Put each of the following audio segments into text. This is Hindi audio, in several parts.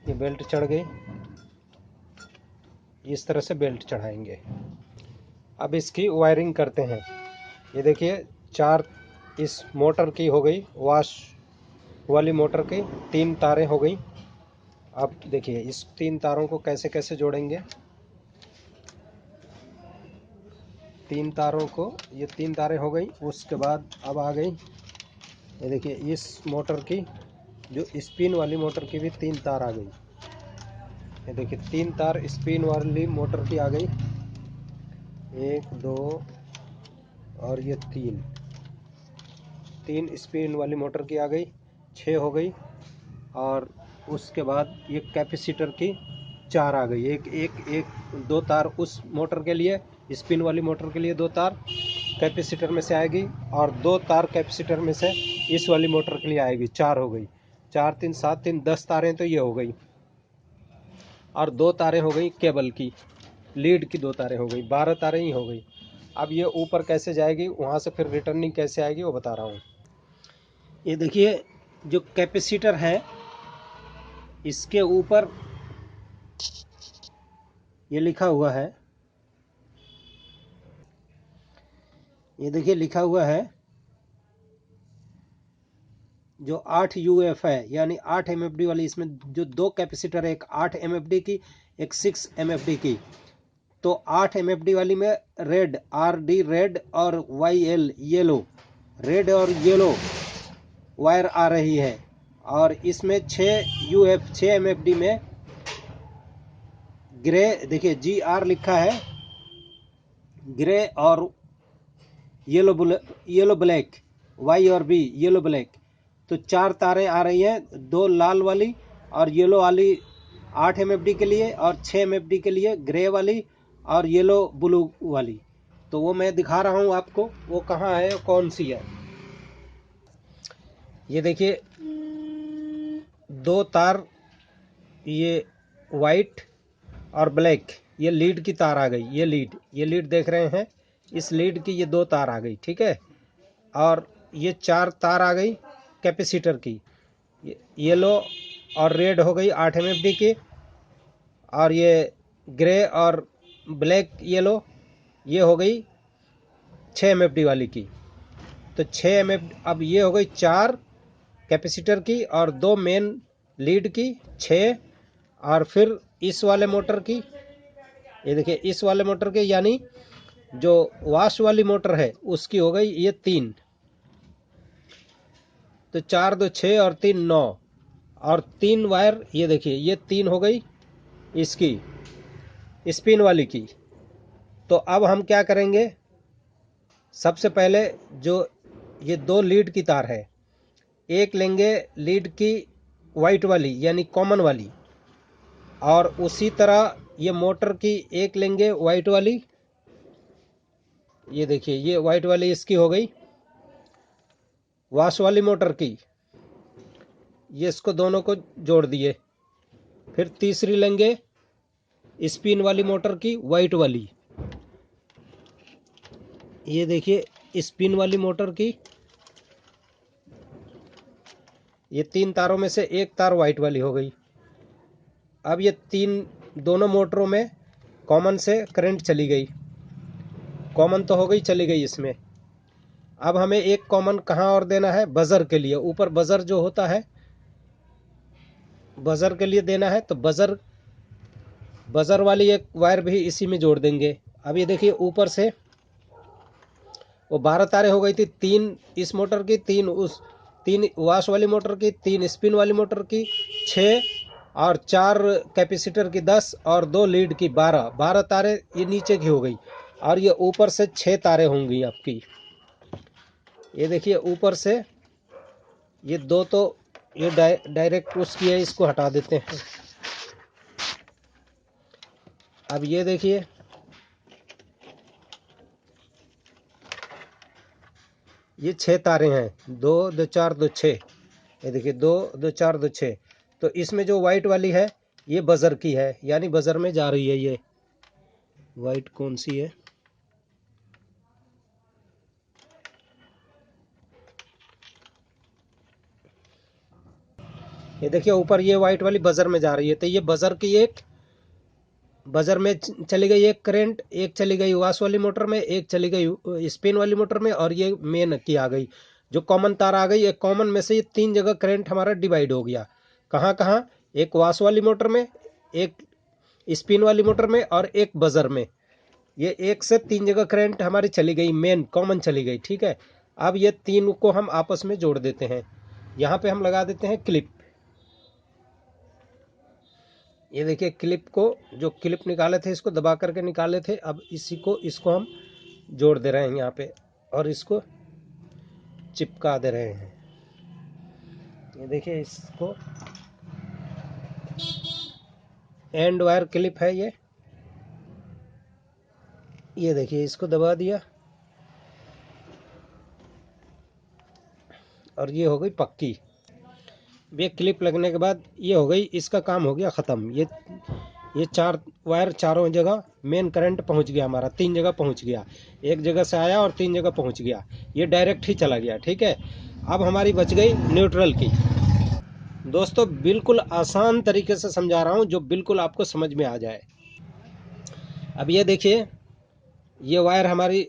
ये बेल्ट चढ़ गई, इस तरह से बेल्ट चढ़ाएंगे। अब इसकी वायरिंग करते हैं। ये देखिए 4 इस मोटर की हो गई, वॉश वाली मोटर की 3 तारें हो गई। अब देखिए इस 3 तारों को कैसे कैसे जोड़ेंगे। 3 तारों को, ये 3 तारें हो गई। उसके बाद अब आ गई, ये देखिए इस मोटर की, जो स्पिन वाली मोटर की भी 3 तार आ गई। ये देखिए 3 तार स्पिन वाली मोटर की आ गई, 1 2 और ये 3 स्पिन वाली मोटर की आ गई, 6 हो गई। और उसके बाद ये कैपेसिटर की 4 आ गई। एक 2 तार उस मोटर के लिए, स्पिन वाली मोटर के लिए 2 तार कैपेसिटर में से आएगी, और 2 तार कैपेसिटर में से इस वाली मोटर के लिए आएगी। 4 हो गई, 4 3 7 3 10 तारें तो ये हो गई। और 2 तारें हो गई केबल की, लीड की 2 तारें हो गई, 12 तारें ही हो गई। अब ये ऊपर कैसे जाएगी, वहाँ से फिर रिटर्निंग कैसे आएगी वो बता रहा हूँ। ये देखिए जो कैपेसिटर है, इसके ऊपर ये लिखा हुआ है, ये देखिए लिखा हुआ है जो 8 UF है, यानी 8 MFD वाली। इसमें जो 2 कैपेसिटर है, एक 8 MFD की, एक 6 MFD की। तो 8 MFD वाली में रेड, RD रेड और YL येलो, रेड और येलो वायर आ रही है। और इसमें 6 MFD में ग्रे, देखिए GR लिखा है, ग्रे और येलो ब्लैक, Y और B येलो ब्लैक। तो 4 तारें आ रही हैं, 2 लाल वाली और येलो वाली 8 MFD के लिए, और 6 MFD के लिए ग्रे वाली और येलो ब्लू वाली। तो वो मैं दिखा रहा हूँ आपको, वो कहाँ है, कौन सी है। ये देखिए 2 तार, ये वाइट और ब्लैक, ये लीड की तार आ गई। ये लीड देख रहे हैं, इस लीड की ये 2 तार आ गई, ठीक है। और ये 4 तार आ गई कैपेसिटर की, येलो और रेड हो गई 8 MFD की, और ये ग्रे और ब्लैक येलो ये हो गई 6 MFD वाली की। तो 6 MFD, अब ये हो गई 4 कैपेसिटर की और 2 मेन लीड की 6, और फिर इस वाले मोटर की, ये देखिए इस वाले मोटर के, यानी जो वॉश वाली मोटर है उसकी हो गई ये 3। तो 4 2 6 और 3 9, और 3 वायर, ये देखिए ये 3 हो गई इसकी स्पिन वाली की। तो अब हम क्या करेंगे, सबसे पहले जो ये 2 लीड की तार है, एक लेंगे लीड की वाइट वाली यानी कॉमन वाली, और उसी तरह ये मोटर की एक लेंगे वाइट वाली। ये देखिए ये वाइट वाली इसकी हो गई वॉश वाली मोटर की, ये इसको दोनों को जोड़ दिए। फिर तीसरी लेंगे स्पिन वाली मोटर की वाइट वाली, ये देखिए स्पिन वाली मोटर की, ये 3 तारों में से एक तार वाइट वाली हो गई। अब ये 3 दोनों मोटरों में कॉमन से करंट चली गई, कॉमन तो हो गई, चली गई इसमें। अब हमें एक कॉमन कहाँ और देना है, बजर के लिए। ऊपर बजर जो होता है, बजर के लिए देना है, तो बजर वाली एक वायर भी इसी में जोड़ देंगे। अब ये देखिए ऊपर से वो 12 तारें हो गई थी, 3 इस मोटर की, 3 वॉश वाली मोटर की, 3 स्पिन वाली मोटर की 6, और 4 कैपेसिटर की 10, और 2 लीड की 12 तारें ये नीचे की हो गई। और ये ऊपर से 6 तारें होंगी आपकी। ये देखिए ऊपर से ये 2 तो ये डायरेक्ट उसकी है, इसको हटा देते हैं। अब ये देखिए ये 6 तारें हैं, 2 2 4 2 6। ये देखिए 2 2 4 2 6। तो इसमें जो वाइट वाली है ये बजर की है, यानी बजर में जा रही है। ये वाइट कौन सी है, ये देखिए ऊपर ये वाइट वाली बजर में जा रही है, तो ये बजर की एक बजर में चली गई एक करंट, एक चली गई वाश वाली मोटर में, एक चली गई स्पिन वाली मोटर में, और ये मेन की आ गई जो कॉमन तार आ गई। एक कॉमन में से ये 3 जगह करंट हमारा डिवाइड हो गया। कहाँ कहाँ? एक वाश वाली मोटर में, एक स्पिन वाली मोटर में, और एक बजर में। ये 1 से 3 जगह करंट हमारी चली गई, मेन कॉमन चली गई। ठीक है, अब ये 3 को हम आपस में जोड़ देते हैं। यहाँ पे हम लगा देते हैं क्लिप। ये देखिए क्लिप को, जो क्लिप निकाले थे इसको दबा करके निकाले थे, अब इसको हम जोड़ दे रहे हैं यहाँ पे, और इसको चिपका दे रहे हैं। ये देखिए इसको एंड वायर क्लिप है ये देखिए इसको दबा दिया, और ये हो गई पक्की। ये क्लिप लगने के बाद ये हो गई, इसका काम हो गया ख़त्म। ये 4 वायर चारों जगह मेन करंट पहुंच गया हमारा, 3 जगह पहुंच गया। एक जगह से आया और 3 जगह पहुंच गया, ये डायरेक्ट ही चला गया। ठीक है, अब हमारी बच गई न्यूट्रल की। दोस्तों बिल्कुल आसान तरीके से समझा रहा हूँ, जो बिल्कुल आपको समझ में आ जाए। अब ये देखिए, ये वायर हमारी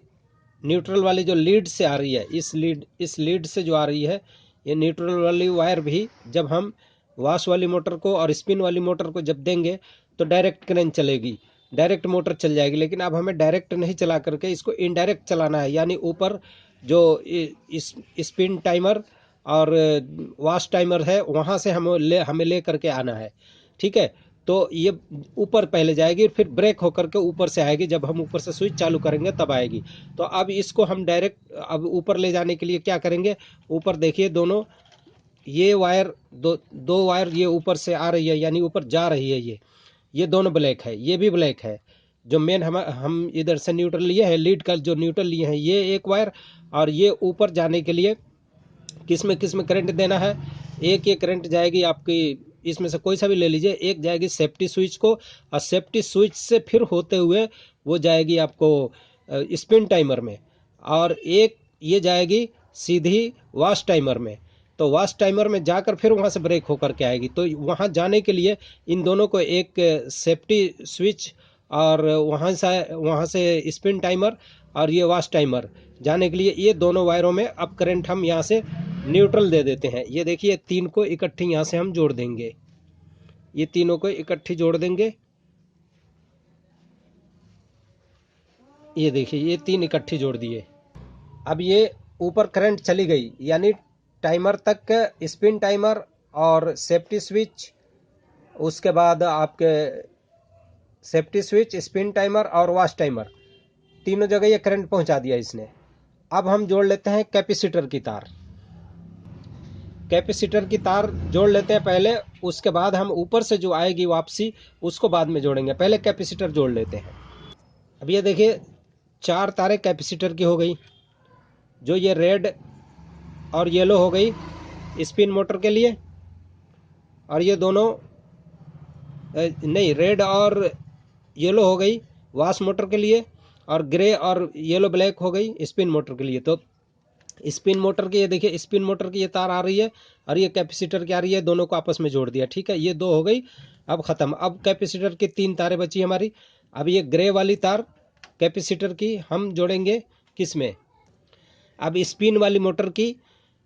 न्यूट्रल वाली जो लीड से आ रही है, इस लीड से जो आ रही है, ये न्यूट्रल वाली वायर भी जब हम वाश वाली मोटर को और स्पिन वाली मोटर को जब देंगे तो डायरेक्ट करंट चलेगी, डायरेक्ट मोटर चल जाएगी। लेकिन अब हमें डायरेक्ट नहीं चला करके इसको इनडायरेक्ट चलाना है, यानी ऊपर जो स्पिन टाइमर और वाश टाइमर है वहाँ से हमें ले करके आना है। ठीक है, तो ये ऊपर पहले जाएगी, फिर ब्रेक होकर के ऊपर से आएगी। जब हम ऊपर से स्विच चालू करेंगे तब आएगी। तो अब इसको हम डायरेक्ट अब ऊपर ले जाने के लिए क्या करेंगे, ऊपर देखिए दोनों ये वायर दो वायर ये ऊपर से आ रही है, यानी ऊपर जा रही है। ये दोनों ब्लैक है, ये भी ब्लैक है। जो मेन हम इधर से न्यूट्रल लिए हैं, लीड का जो न्यूट्रल लिए हैं, ये एक वायर, और ये ऊपर जाने के लिए किस में करंट देना है। एक ये करंट जाएगी आपकी, इसमें से कोई सा भी ले लीजिए, एक जाएगी सेफ्टी स्विच को, और सेफ्टी स्विच से फिर होते हुए वो जाएगी आपको स्पिन टाइमर में, और एक ये जाएगी सीधी वाश टाइमर में। तो वाश टाइमर में जाकर फिर वहाँ से ब्रेक होकर के आएगी। तो वहाँ जाने के लिए इन दोनों को एक सेफ्टी स्विच और वहाँ से स्पिन टाइमर और ये वाश टाइमर जाने के लिए ये दोनों वायरों में अब करंट हम यहाँ से न्यूट्रल दे देते हैं। ये देखिए 3 को इकट्ठी यहाँ से हम जोड़ देंगे, ये तीनों को इकट्ठी जोड़ देंगे। ये देखिए ये 3 इकट्ठी जोड़ दिए। अब ये ऊपर करंट चली गई, यानी टाइमर तक, स्पिन टाइमर और सेफ्टी स्विच, उसके बाद आपके सेफ्टी स्विच, स्पिन टाइमर और वाश टाइमर, तीनों जगह ये करंट पहुंचा दिया इसने। अब हम जोड़ लेते हैं कैपेसिटर की तार। कैपेसिटर की तार जोड़ लेते हैं पहले, उसके बाद हम ऊपर से जो आएगी वापसी उसको बाद में जोड़ेंगे। पहले कैपेसिटर जोड़ लेते हैं। अब ये देखिए 4 तारें कैपेसिटर की हो गई, जो ये रेड और येलो हो गई स्पिन मोटर के लिए, और ये दोनों नहीं, रेड और येलो हो गई वाश मोटर के लिए, और ग्रे और येलो ब्लैक हो गई स्पिन मोटर के लिए। तो स्पिन मोटर की ये देखिए, स्पिन मोटर की ये तार आ रही है और ये कैपेसिटर की आ रही है, दोनों को आपस में जोड़ दिया। ठीक है, ये 2 हो गई, अब ख़त्म। अब कैपेसिटर की 3 तारें बची हमारी। अब ये ग्रे वाली तार कैपेसिटर की हम जोड़ेंगे किस में, अब स्पिन वाली मोटर की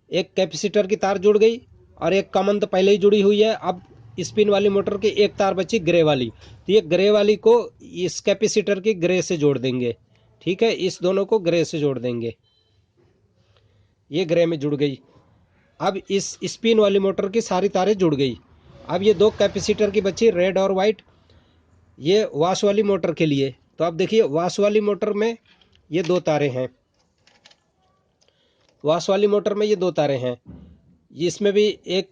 एक कैपेसिटर की तार जुड़ गई, और एक कॉमन तो पहले ही जुड़ी हुई है। अब स्पिन वाली मोटर की एक तार बची ग्रे वाली, तो ये ग्रे वाली को इस कैपेसिटर की ग्रे से जोड़ देंगे। ठीक है, इस दोनों को ग्रे से जोड़ देंगे, ये ग्रे में जुड़ गई। अब इस स्पिन वाली मोटर की सारी तारें जुड़ गई। अब ये 2 कैपेसिटर की बची रेड और वाइट, ये वाश वाली मोटर के लिए। तो अब देखिए वाश वाली मोटर में ये 2 तारें हैं, वाश वाली मोटर में ये 2 तारें हैं, इसमें भी एक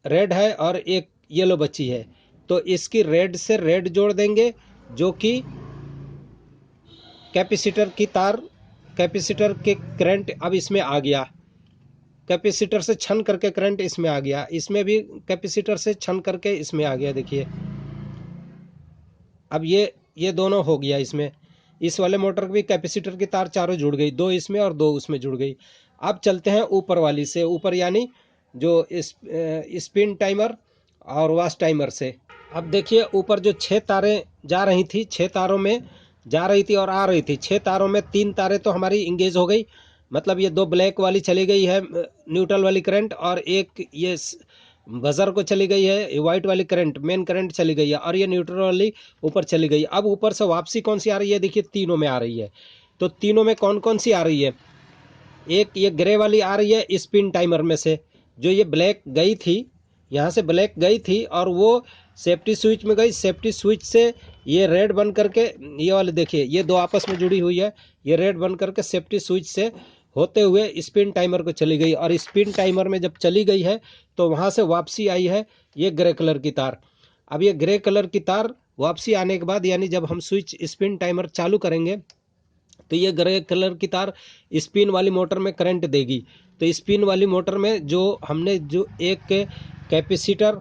रेड है और एक येलो बची है। तो इसकी रेड से रेड जोड़ देंगे, जो कि कैपेसिटर की तार, कैपेसिटर के करंट अब इसमें आ गया, कैपेसिटर से छन करके करंट इसमें आ गया, इसमें भी कैपेसिटर से छन करके इसमें आ गया। देखिए अब ये दोनों हो गया इसमें। इस वाले मोटर की भी कैपेसिटर की तार चारों जुड़ गई, 2 इसमें और 2 उसमें जुड़ गई। अब चलते हैं ऊपर वाली से, ऊपर यानी जो स्पिन टाइमर और वॉश टाइमर से। अब देखिए ऊपर जो 6 तारें जा रही थी, 6 तारों में जा रही थी और आ रही थी। 6 तारों में 3 तारें तो हमारी इंगेज हो गई, मतलब ये 2 ब्लैक वाली चली गई है न्यूट्रल वाली करंट, और एक ये बजर को चली गई है वाइट वाली करंट, मेन करंट चली गई है, और ये न्यूट्रल वाली ऊपर चली गई। अब ऊपर से वापसी कौन सी आ रही है, देखिए तीनों में आ रही है। तो तीनों में कौन कौन सी आ रही है, एक ये ग्रे वाली आ रही है स्पिन टाइमर में से, जो ये ब्लैक गई थी, यहाँ से ब्लैक गई थी और वो सेफ्टी स्विच में गई, सेफ्टी स्विच से ये रेड बन करके, ये वाले देखिए ये दो आपस में जुड़ी हुई है, ये रेड बन करके सेफ्टी स्विच से होते हुए स्पिन टाइमर को चली गई, और स्पिन टाइमर में जब चली गई है तो वहाँ से वापसी आई है ये ग्रे कलर की तार। अब ये ग्रे कलर की तार वापसी आने के बाद, यानी जब हम स्विच स्पिन टाइमर चालू करेंगे तो ये ग्रे कलर की तार स्पिन वाली मोटर में करंट देगी। तो स्पिन वाली मोटर में जो हमने जो एक कैपेसिटर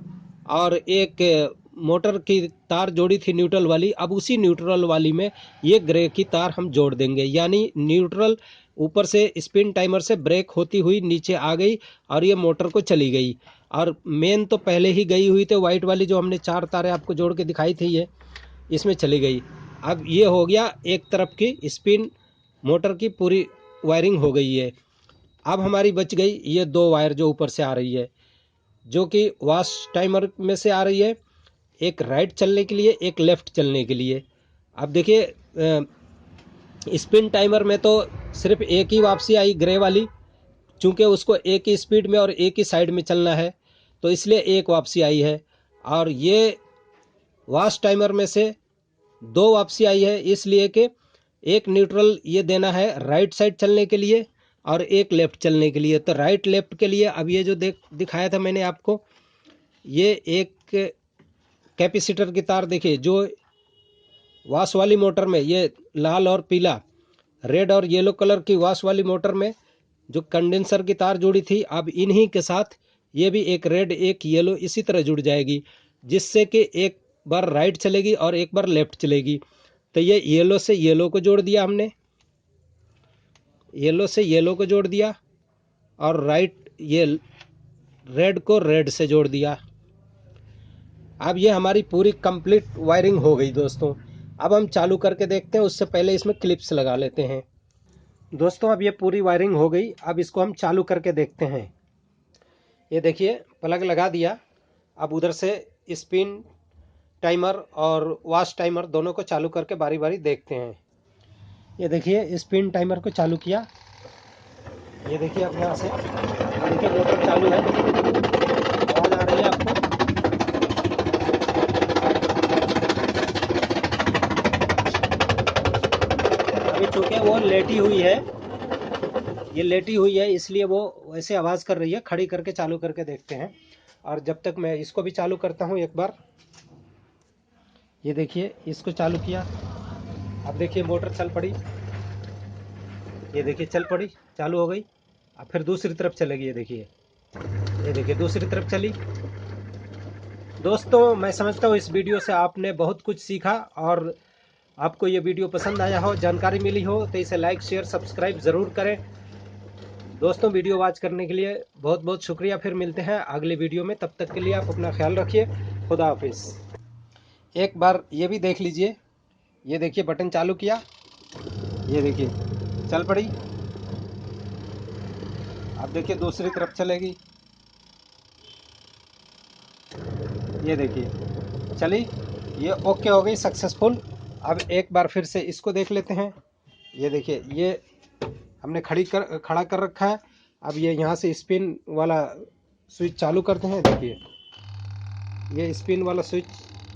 और एक मोटर की तार जोड़ी थी न्यूट्रल वाली, अब उसी न्यूट्रल वाली में ये ग्रे की तार हम जोड़ देंगे, यानी न्यूट्रल ऊपर से स्पिन टाइमर से ब्रेक होती हुई नीचे आ गई और ये मोटर को चली गई। और मेन तो पहले ही गई हुई थी वाइट वाली, जो हमने 4 तारें आपको जोड़ के दिखाई थी, ये इसमें चली गई। अब ये हो गया एक तरफ की स्पिन मोटर की पूरी वायरिंग हो गई है। अब हमारी बच गई ये 2 वायर जो ऊपर से आ रही है, जो कि वॉश टाइमर में से आ रही है, एक राइट चलने के लिए, एक लेफ़्ट चलने के लिए। अब देखिए स्पिन टाइमर में तो सिर्फ एक ही वापसी आई ग्रे वाली, चूँकि उसको एक ही स्पीड में और एक ही साइड में चलना है तो इसलिए एक वापसी आई है। और ये वॉश टाइमर में से 2 वापसी आई है, इसलिए कि एक न्यूट्रल ये देना है राइट साइड चलने के लिए और एक लेफ़्ट चलने के लिए। तो राइट लेफ़्ट के लिए अब ये जो दिखाया था मैंने आपको, ये एक कैपेसिटर की तार देखिए, जो वॉश वाली मोटर में ये लाल और पीला, रेड और येलो कलर की वॉश वाली मोटर में जो कंडेंसर की तार जुड़ी थी, अब इन्हीं के साथ ये भी एक रेड एक येलो इसी तरह जुड़ जाएगी, जिससे कि एक बार राइट चलेगी और एक बार लेफ़्ट चलेगी। तो ये येलो से येलो को जोड़ दिया हमने, येलो से येलो को जोड़ दिया, और राइट ये रेड को रेड से जोड़ दिया। अब ये हमारी पूरी कंप्लीट वायरिंग हो गई दोस्तों। अब हम चालू करके देखते हैं, उससे पहले इसमें क्लिप्स लगा लेते हैं। दोस्तों अब ये पूरी वायरिंग हो गई, अब इसको हम चालू करके देखते हैं। ये देखिए प्लग लगा दिया। अब उधर से स्पिन टाइमर और वॉश टाइमर दोनों को चालू करके बारी बारी देखते हैं। ये देखिए स्पिन टाइमर को चालू किया, ये देखिए अब यहाँ से देखिए मोटर चालू है, आवाज़ आ रही है आपको। अभी चूँकि वो लेटी हुई है, ये लेटी हुई है इसलिए वो वैसे आवाज़ कर रही है। खड़ी करके चालू करके देखते हैं। और जब तक मैं इसको भी चालू करता हूँ एक बार। ये देखिए इसको चालू किया, अब देखिए मोटर चल पड़ी, ये देखिए चल पड़ी, चालू हो गई। अब फिर दूसरी तरफ चलेगी, ये देखिए दूसरी तरफ चली। दोस्तों मैं समझता हूँ इस वीडियो से आपने बहुत कुछ सीखा, और आपको ये वीडियो पसंद आया हो, जानकारी मिली हो, तो इसे लाइक शेयर सब्सक्राइब ज़रूर करें। दोस्तों वीडियो वॉच करने के लिए बहुत बहुत शुक्रिया। फिर मिलते हैं अगले वीडियो में, तब तक के लिए आप अपना ख्याल रखिए। खुदा हाफिज़। एक बार ये भी देख लीजिए, ये देखिए बटन चालू किया, ये देखिए चल पड़ी। अब देखिए दूसरी तरफ चलेगी, ये देखिए चली, ये ओके हो गई सक्सेसफुल। अब एक बार फिर से इसको देख लेते हैं। ये देखिए ये हमने खड़ा कर रखा है। अब ये यहाँ से स्पिन वाला स्विच चालू करते हैं। देखिए ये स्पिन वाला स्विच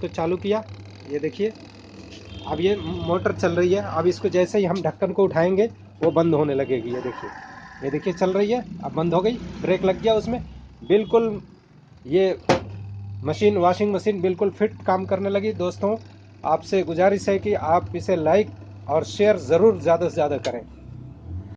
को चालू किया, ये देखिए अब ये मोटर चल रही है। अब इसको जैसे ही हम ढक्कन को उठाएंगे वो बंद होने लगेगी। ये देखिए चल रही है, अब बंद हो गई, ब्रेक लग गया उसमें। बिल्कुल ये मशीन, वॉशिंग मशीन बिल्कुल फिट काम करने लगी। दोस्तों आपसे गुजारिश है कि आप इसे लाइक और शेयर ज़रूर ज़्यादा से ज़्यादा करें।